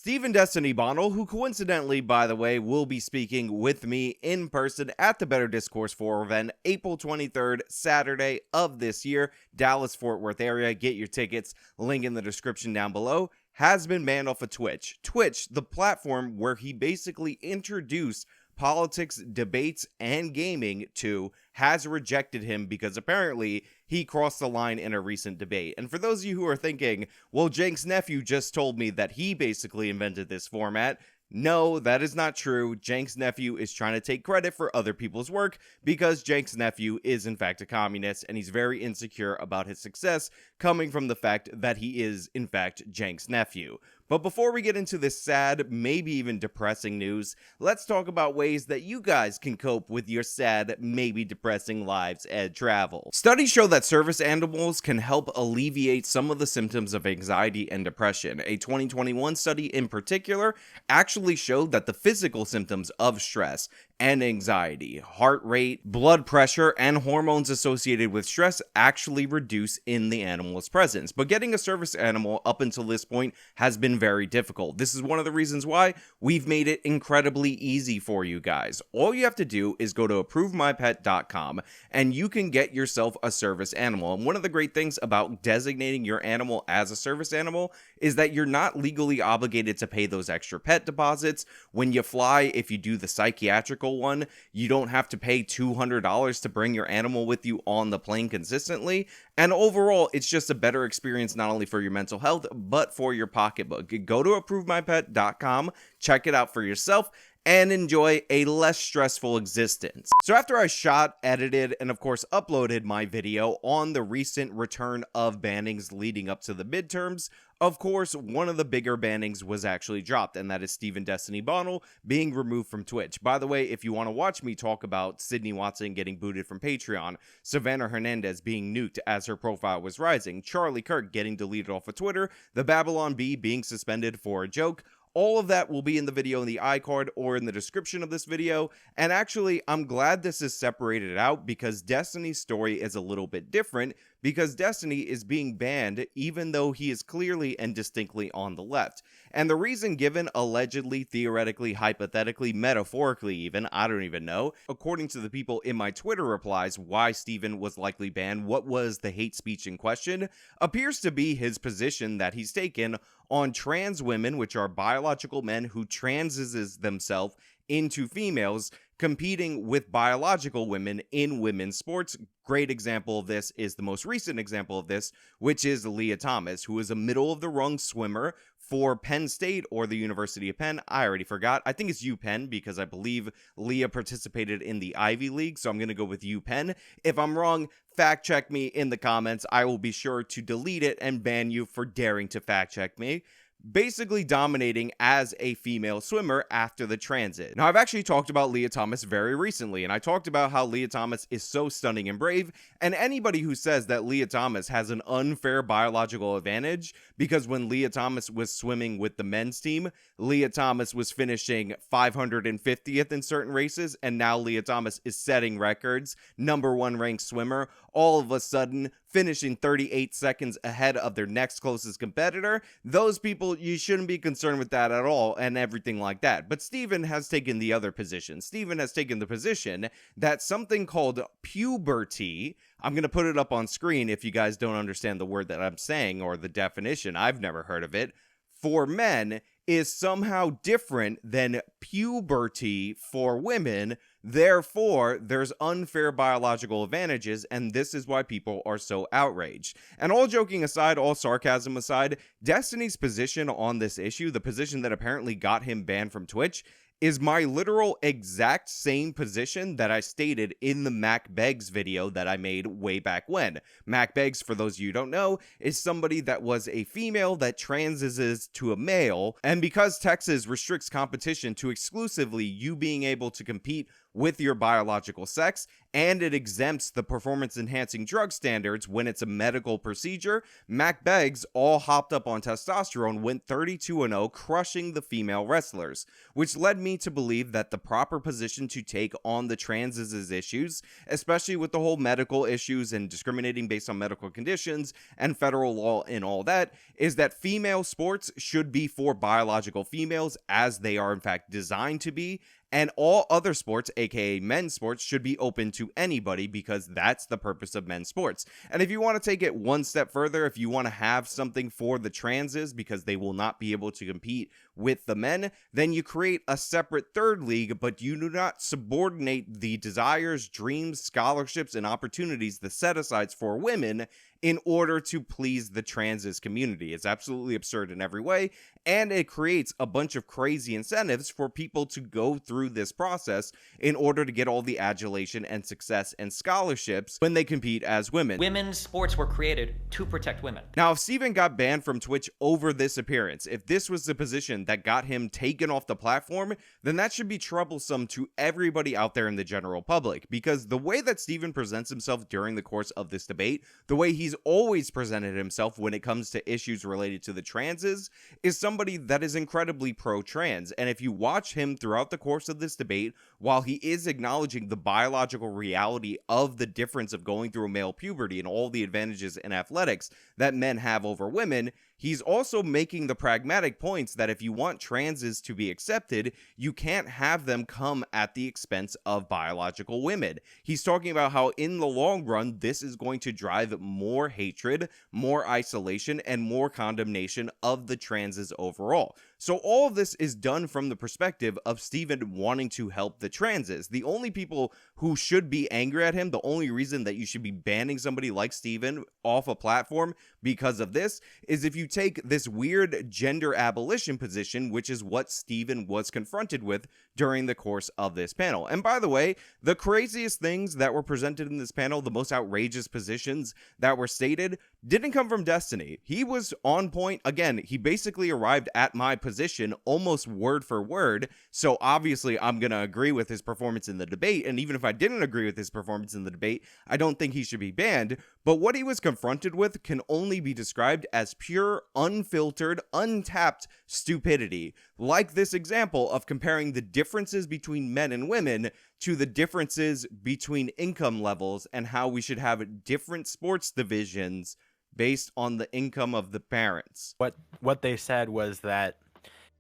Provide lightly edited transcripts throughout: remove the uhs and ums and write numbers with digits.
Stephen Destiny Bonnell, who coincidentally, by the way, will be speaking with me in person at the Better Discourse 4 event, April 23rd, Saturday of this year, Dallas-Fort Worth area. Get your tickets, link in the description down below, has been banned off of Twitch. Twitch, the platform where he basically introduced politics, debates, and gaming to, has rejected him because apparently he crossed the line in a recent debate. And for those of you who are thinking, well, Jank's nephew just told me that he basically invented this format. No, that is not true. Jank's nephew is trying to take credit for other people's work because Jank's nephew is in fact a communist and he's very insecure about his success coming from the fact that he is in fact Jank's nephew. But before we get into this sad, maybe even depressing news, let's talk about ways that you guys can cope with your sad, maybe depressing lives and travel. Studies show that service animals can help alleviate some of the symptoms of anxiety and depression. A 2021 study in particular actually showed that the physical symptoms of stress and anxiety, heart rate, blood pressure, and hormones associated with stress actually reduce in the animal's presence. But getting a service animal up until this point has been very difficult. This is one of the reasons why we've made it incredibly easy for you guys. All you have to do is go to approvemypet.com and you can get yourself a service animal. And one of the great things about designating your animal as a service animal is that you're not legally obligated to pay those extra pet deposits. When you fly, if you do the psychiatrical one, you don't have to pay $200 to bring your animal with you on the plane consistently. And overall, it's just a better experience not only for your mental health, but for your pocketbook. Go to approvemypet.com, check it out for yourself, and enjoy a less stressful existence. So after I shot, edited, and of course uploaded my video on the recent return of bannings leading up to the midterms, of course, one of the bigger bannings was actually dropped, and that is Stephen Destiny Bonnell being removed from Twitch. By the way, if you want to watch me talk about Sydney Watson getting booted from Patreon, Savannah Hernandez being nuked as her profile was rising, Charlie Kirk getting deleted off of Twitter, the Babylon Bee being suspended for a joke, all of that will be in the video in the iCard or in the description of this video. And actually, I'm glad this is separated out because Destiny's story is a little bit different because Destiny is being banned even though he is clearly and distinctly on the left. And the reason given, allegedly, theoretically, hypothetically, metaphorically even, I don't even know, according to the people in my Twitter replies why Stephen was likely banned, what was the hate speech in question, appears to be his position that he's taken on trans women, which are biological men who transitions themselves into females, competing with biological women in women's sports. Great example of this is the most recent example of this, which is Leah Thomas, who is a middle-of-the-rung swimmer for Penn State or the University of Penn. I already forgot. I think it's UPenn because I believe Leah participated in the Ivy League, so I'm going to go with UPenn. If I'm wrong, fact check me in the comments. I will be sure to delete it and ban you for daring to fact check me. Basically dominating as a female swimmer after the transit. Now, I've actually talked about Leah Thomas very recently, and I talked about how Leah Thomas is so stunning and brave, and anybody who says that Leah Thomas has an unfair biological advantage, because when Leah Thomas was swimming with the men's team, Leah Thomas was finishing 550th in certain races, and now Leah Thomas is setting records, #1 ranked swimmer, all of a sudden finishing 38 seconds ahead of their next closest competitor. Those people, you shouldn't be concerned with that at all and everything like that. But Stephen has taken the other position. Stephen has taken the position that something called puberty, I'm going to put it up on screen if you guys don't understand the word that I'm saying or the definition, I've never heard of it, for men is somehow different than puberty for women. Therefore, there's unfair biological advantages, and this is why people are so outraged. And all joking aside, all sarcasm aside, Destiny's position on this issue, the position that apparently got him banned from Twitch, is my literal exact same position that I stated in the Mac Beggs video that I made way back when. Mac Beggs, for those of you who don't know, is somebody that was a female that transitions to a male, and because Texas restricts competition to exclusively you being able to compete with your biological sex, and it exempts the performance-enhancing drug standards when it's a medical procedure, Mac Beggs all hopped up on testosterone, went 32-0, crushing the female wrestlers, which led me me to believe that the proper position to take on the TRANZZEZZ issues, especially with the whole medical issues and discriminating based on medical conditions and federal law and all that, is that female sports should be for biological females, as they are in fact designed to be, and all other sports, aka men's sports, should be open to anybody, because that's the purpose of men's sports. And if you want to take it one step further, if you want to have something for the transes because they will not be able to compete with the men, then you create a separate third league, but you do not subordinate the desires, dreams, scholarships, and opportunities, the set-asides for women, in order to please the transes community. It's absolutely absurd in every way, and it creates a bunch of crazy incentives for people to go through this process in order to get all the adulation and success and scholarships when they compete as women. Women's sports were created to protect women. Now, if Steven got banned from Twitch over this appearance, if this was the position that got him taken off the platform, then that should be troublesome to everybody out there in the general public, because the way that Steven presents himself during the course of this debate, the way he's always presented himself when it comes to issues related to the transes, is somebody that is incredibly pro-trans. And if you watch him throughout the course of this debate, while he is acknowledging the biological reality of the difference of going through a male puberty and all the advantages in athletics that men have over women, he's also making the pragmatic points that if you want transes to be accepted, you can't have them come at the expense of biological women. He's talking about how in the long run, this is going to drive more hatred, more isolation, and more condemnation of the transes overall. So all of this is done from the perspective of Steven wanting to help the transes. The only people who should be angry at him, the only reason that you should be banning somebody like Steven off a platform because of this, is if you take this weird gender abolition position, which is what Steven was confronted with during the course of this panel. And by the way, the craziest things that were presented in this panel, the most outrageous positions that were stated, didn't come from Destiny. He was on point. Again, he basically arrived at my position almost word for word, so obviously I'm going to agree with his performance in the debate, and even if I didn't agree with his performance in the debate, I don't think he should be banned. But what he was confronted with can only be described as pure, unfiltered, untapped stupidity, like this example of comparing the differences between men and women to the differences between income levels and how we should have different sports divisions based on the income of the parents. What they said was that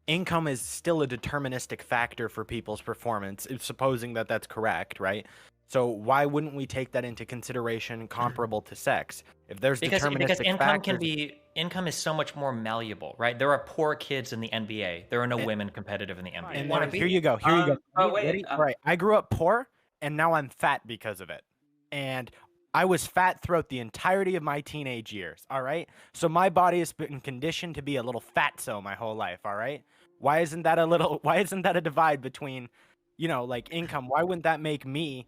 income is still a deterministic factor for people's performance, supposing that that's correct, right? So why wouldn't we take that into consideration comparable to sex? If there's because deterministic factors, income is so much more malleable, right? There are poor kids in the NBA. There are no women competitive in the NBA. And here you go. All right, I grew up poor, and now I'm fat because of it. And I was fat throughout the entirety of my teenage years, all right? So my body has been conditioned to be a little fatso my whole life, all right? Why isn't that a divide between, like income? Why wouldn't that make me,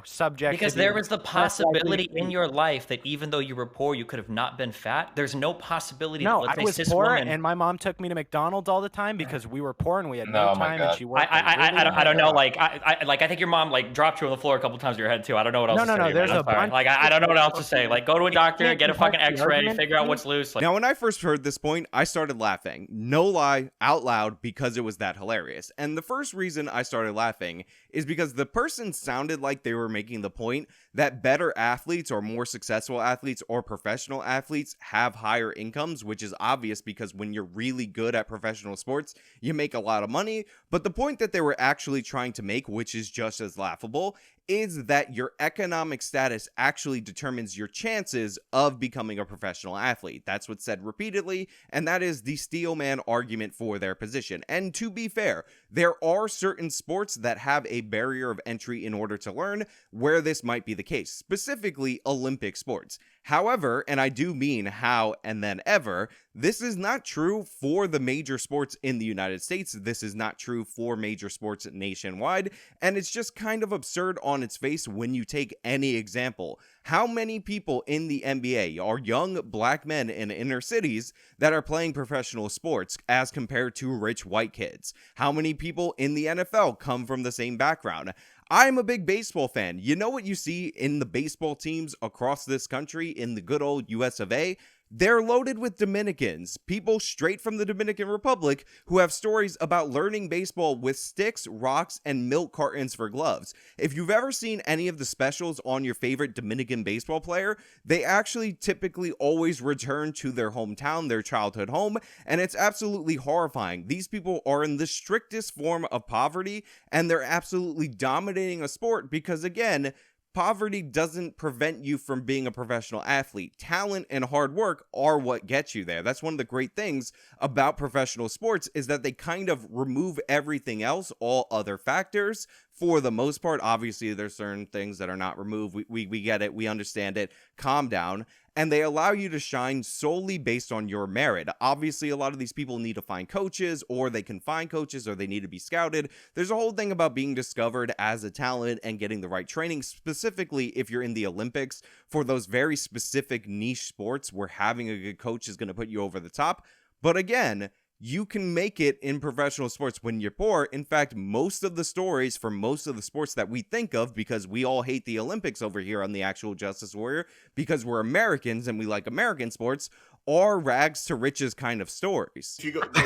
subject because to there was the possibility in your life that even though you were poor, you could have not been fat. There's no possibility. No, that, I was poor, and my mom took me to McDonald's all the time because we were poor and we had no time, and she worked. I don't know. I think your mom dropped you on the floor a couple times in your head too. I don't know what else. No. There's a bunch. I don't know what else to say. Go to a doctor, get a fucking X-ray, figure out what's loose. Now, when I first heard this point, I started laughing. No lie, out loud, because it was that hilarious. And the first reason I started laughing is because the person sounded like they were making the point that better athletes or more successful athletes or professional athletes have higher incomes, which is obvious because when you're really good at professional sports, you make a lot of money. But the point that they were actually trying to make, which is just as laughable, is that your economic status actually determines your chances of becoming a professional athlete. That's what's said repeatedly, and that is the steelman argument for their position. And to be fair, there are certain sports that have a barrier of entry in order to learn where this might be the case, specifically Olympic sports. However, and I do mean how and then ever, this is not true for the major sports in the United States. This is not true for major sports nationwide, and it's just kind of absurd on its face when you take any example. How many people in the NBA are young black men in inner cities that are playing professional sports as compared to rich white kids? How many people in the NFL come from the same background? I'm a big baseball fan. You know what you see in the baseball teams across this country in the good old US of A? They're loaded with Dominicans, people straight from the Dominican Republic who have stories about learning baseball with sticks, rocks, and milk cartons for gloves. If you've ever seen any of the specials on your favorite Dominican baseball player, they actually typically always return to their hometown, their childhood home, and it's absolutely horrifying. These people are in the strictest form of poverty, and they're absolutely dominating a sport because, again, poverty doesn't prevent you from being a professional athlete. Talent and hard work are what gets you there. That's one of the great things about professional sports, is that they kind of remove everything else, all other factors. For the most part, obviously, there's certain things that are not removed. We get it. We understand it. Calm down. And they allow you to shine solely based on your merit. Obviously, a lot of these people need to find coaches, or they can find coaches, or they need to be scouted. There's a whole thing about being discovered as a talent and getting the right training, specifically if you're in the Olympics. For those very specific niche sports where having a good coach is going to put you over the top. But again, you can make it in professional sports when you're poor. In fact, most of the stories for most of the sports that we think of, because we all hate the Olympics over here on the Actual Justice Warrior, because we're Americans and we like American sports, are rags to riches kind of stories.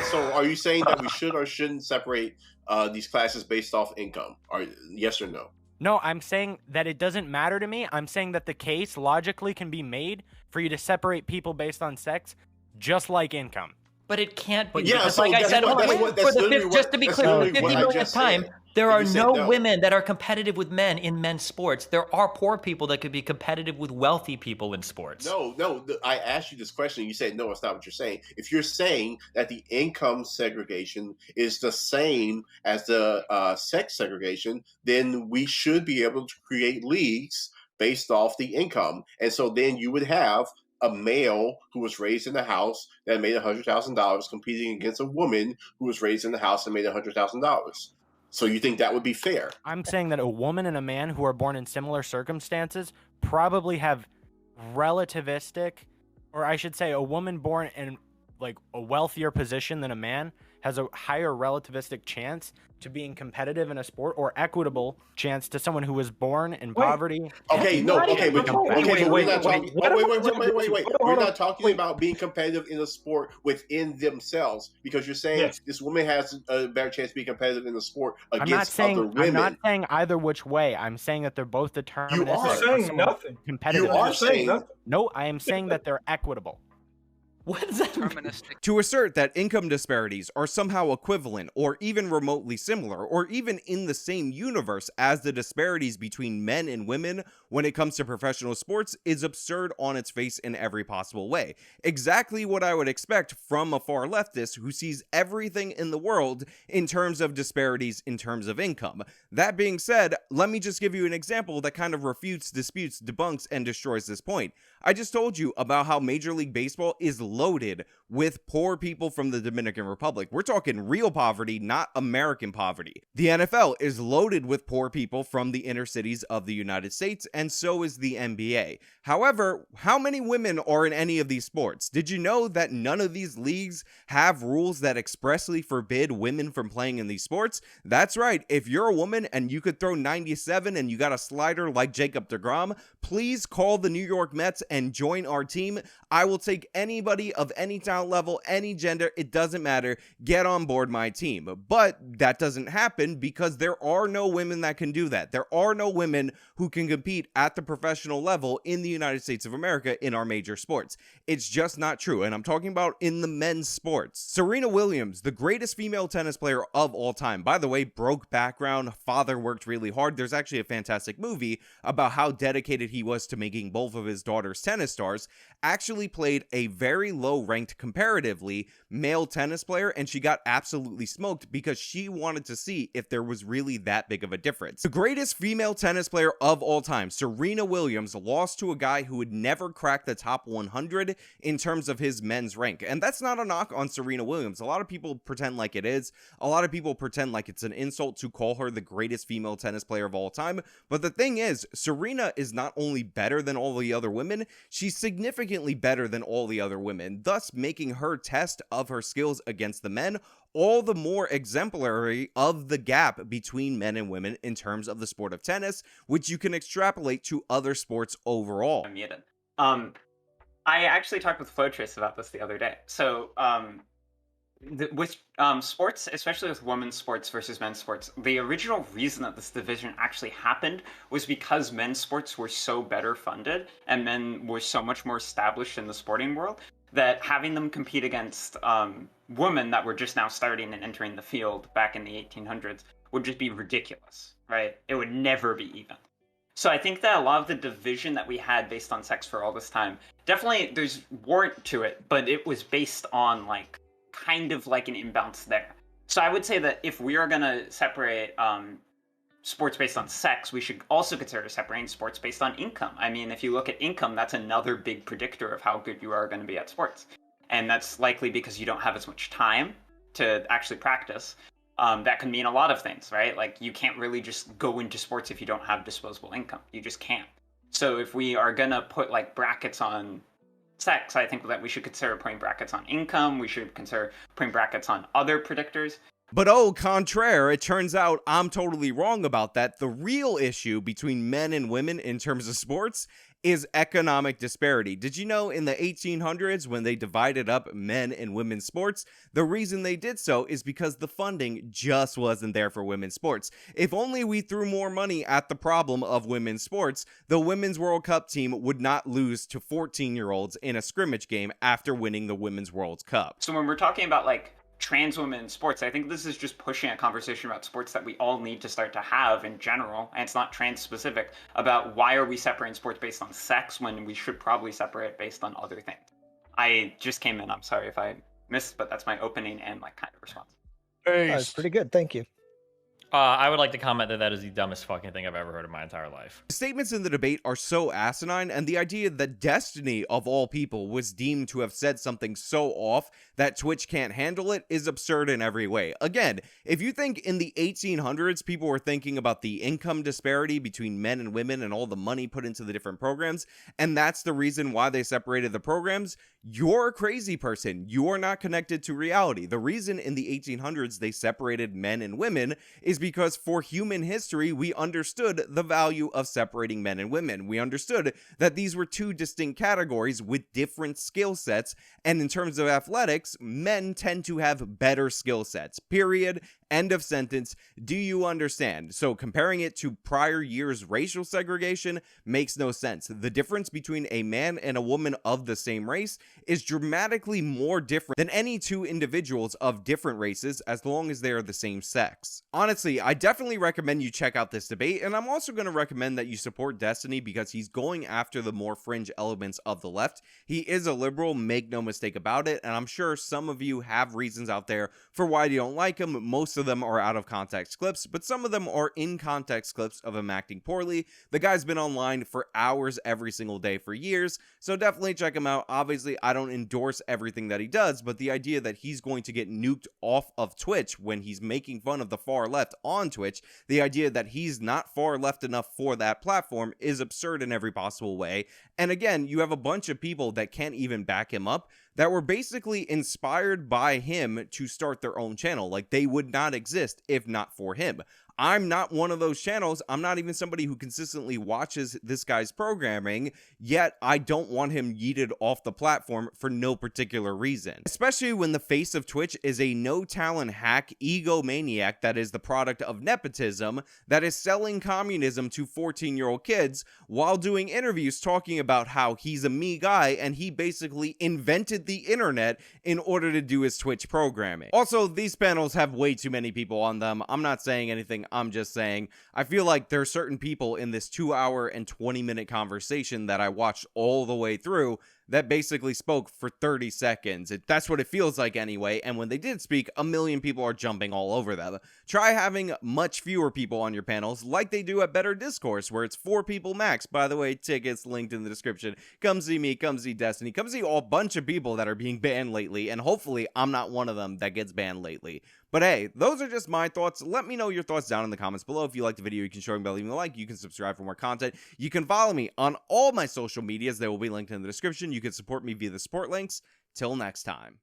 So are you saying that we should or shouldn't separate these classes based off income? Or yes or no? No, I'm saying that it doesn't matter to me. I'm saying that the case logically can be made for you to separate people based on sex, just like income. But it can't be. Yeah, because, so like I said, just to be clear, for the 50 millionth time, there are no women that are competitive with men in men's sports. There are poor people that could be competitive with wealthy people in sports. No, I asked you this question. You said, no, it's not what you're saying. If you're saying that the income segregation is the same as the sex segregation, then we should be able to create leagues based off the income. And so then you would have a male who was raised in the house that made $100,000 competing against a woman who was raised in the house and made $100,000. So you think that would be fair? I'm saying that a woman and a man who are born in similar circumstances probably have relativistic, or I should say a woman born in like a wealthier position than a man has a higher relativistic chance to being competitive in a sport, or equitable chance to someone who was born in poverty. Okay, no, okay, but we're not talking. Wait. We're not talking about being competitive in a sport within themselves, because you're saying this woman has a better chance to be competitive in the sport against other women. I'm not saying either which way. I'm saying that they're both deterministic. You are saying nothing. Competitive. You are saying nothing. No, I am saying that they're equitable. What does that mean? To assert that income disparities are somehow equivalent or even remotely similar or even in the same universe as the disparities between men and women when it comes to professional sports is absurd on its face in every possible way. Exactly what I would expect from a far leftist who sees everything in the world in terms of disparities in terms of income. That being said, let me just give you an example that kind of refutes, disputes, debunks, and destroys this point. I just told you about how Major League Baseball is loaded with poor people from the Dominican Republic. We're talking real poverty, not American poverty. The NFL is loaded with poor people from the inner cities of the United States, and so is the NBA. However, how many women are in any of these sports? Did you know that none of these leagues have rules that expressly forbid women from playing in these sports? That's right. If you're a woman and you could throw 97 and you got a slider like Jacob deGrom, please call the New York Mets and join our team. I will take anybody of any talent level, any gender, it doesn't matter. Get on board my team. But that doesn't happen because there are no women that can do that. There are no women who can compete at the professional level in the United States of America in our major sports. It's just not true. And I'm talking about in the men's sports. Serena Williams, the greatest female tennis player of all time. By the way, broke background, father worked really hard. There's actually a fantastic movie about how dedicated he was to making both of his daughters tennis stars. Actually played a very low ranked comparatively male tennis player, and she got absolutely smoked because she wanted to see if there was really that big of a difference. The greatest female tennis player of all time, Serena Williams, lost to a guy who would never crack the top 100 in terms of his men's rank. And that's not a knock on Serena Williams. A lot of people pretend like it is. A lot of people pretend like it's an insult to call her the greatest female tennis player of all time. But the thing is, Serena is not only better than all the other women, she's significantly better than all the other women, thus making her test of her skills against the men all the more exemplary of the gap between men and women in terms of the sport of tennis, which you can extrapolate to other sports overall. I'm muted. I actually talked with Flotrace about this the other day. So, with sports, especially with women's sports versus men's sports, the original reason that this division actually happened was because men's sports were so better funded and men were so much more established in the sporting world that having them compete against women that were just now starting and entering the field back in the 1800s would just be ridiculous, right? It would never be even. So I think that a lot of the division that we had based on sex for all this time, definitely there's warrant to it, but it was based on like kind of like an imbalance there. So I would say that if we are going to separate sports based on sex, we should also consider separating sports based on income. I mean, if you look at income, that's another big predictor of how good you are going to be at sports. And that's likely because you don't have as much time to actually practice. That can mean a lot of things, right? Like you can't really just go into sports if you don't have disposable income. You just can't. So if we are going to put like brackets on sex, I think that we should consider putting brackets on income. We should consider putting brackets on other predictors. But au contraire, it turns out I'm totally wrong about that. The real issue between men and women in terms of sports is economic disparity. Did you know in the 1800s, when they divided up men and women's sports, the reason they did so is because the funding just wasn't there for women's sports. If only we threw more money at the problem of women's sports, the Women's World Cup team would not lose to 14-year-olds in a scrimmage game after winning the Women's World Cup. So when we're talking about like trans women in sports, I think this is just pushing a conversation about sports that we all need to start to have in general, and it's not trans specific, about why are we separating sports based on sex when we should probably separate based on other things. I just came in, I'm sorry if I missed, but that's my opening and like kind of response. That's pretty good, thank you. I would like to comment that is the dumbest fucking thing I've ever heard in my entire life. Statements in the debate are so asinine, and the idea that Destiny, of all people, was deemed to have said something so off that Twitch can't handle it is absurd in every way. Again, if you think in the 1800s people were thinking about the income disparity between men and women and all the money put into the different programs, and that's the reason why they separated the programs, you're a crazy person. You're not connected to reality. The reason in the 1800s they separated men and women is because for human history, we understood the value of separating men and women. We understood that these were two distinct categories with different skill sets, and in terms of athletics, men tend to have better skill sets, period. End of sentence. Do you understand? So comparing it to prior years' racial segregation makes no sense. The difference between a man and a woman of the same race is dramatically more different than any two individuals of different races as long as they are the same sex. Honestly, I definitely recommend you check out this debate, and I'm also going to recommend that you support Destiny because he's going after the more fringe elements of the left. He is a liberal, make no mistake about it, and I'm sure some of you have reasons out there for why you don't like him. Most of them are out of context clips, but some of them are in context clips of him acting poorly. The guy's been online for hours every single day for years, so definitely check him out. Obviously, I don't endorse everything that he does, but the idea that he's going to get nuked off of Twitch when he's making fun of the far left on Twitch, the idea that he's not far left enough for that platform is absurd in every possible way. And again, you have a bunch of people that can't even back him up that were basically inspired by him to start their own channel. Like, they would not exist if not for him. I'm not one of those channels. I'm not even somebody who consistently watches this guy's programming, yet I don't want him yeeted off the platform for no particular reason. Especially when the face of Twitch is a no-talent hack egomaniac that is the product of nepotism, that is selling communism to 14-year-old kids while doing interviews talking about how he's a me guy and he basically invented the internet in order to do his Twitch programming. Also, these panels have way too many people on them. I'm not saying anything. I'm just saying, I feel like there are certain people in this 2-hour and 20-minute conversation that I watched all the way through that basically spoke for 30 seconds. That's what it feels like anyway, and when they did speak, a million people are jumping all over them. Try having much fewer people on your panels like they do at Better Discourse, where it's 4 people max. By the way, tickets linked in the description. Come see me, come see Destiny, come see a bunch of people that are being banned lately, and hopefully I'm not one of them that gets banned lately. But hey, those are just my thoughts. Let me know your thoughts down in the comments below. If you liked the video, you can show me by leaving a like. You can subscribe for more content. You can follow me on all my social medias. They will be linked in the description. You can support me via the support links. Till next time.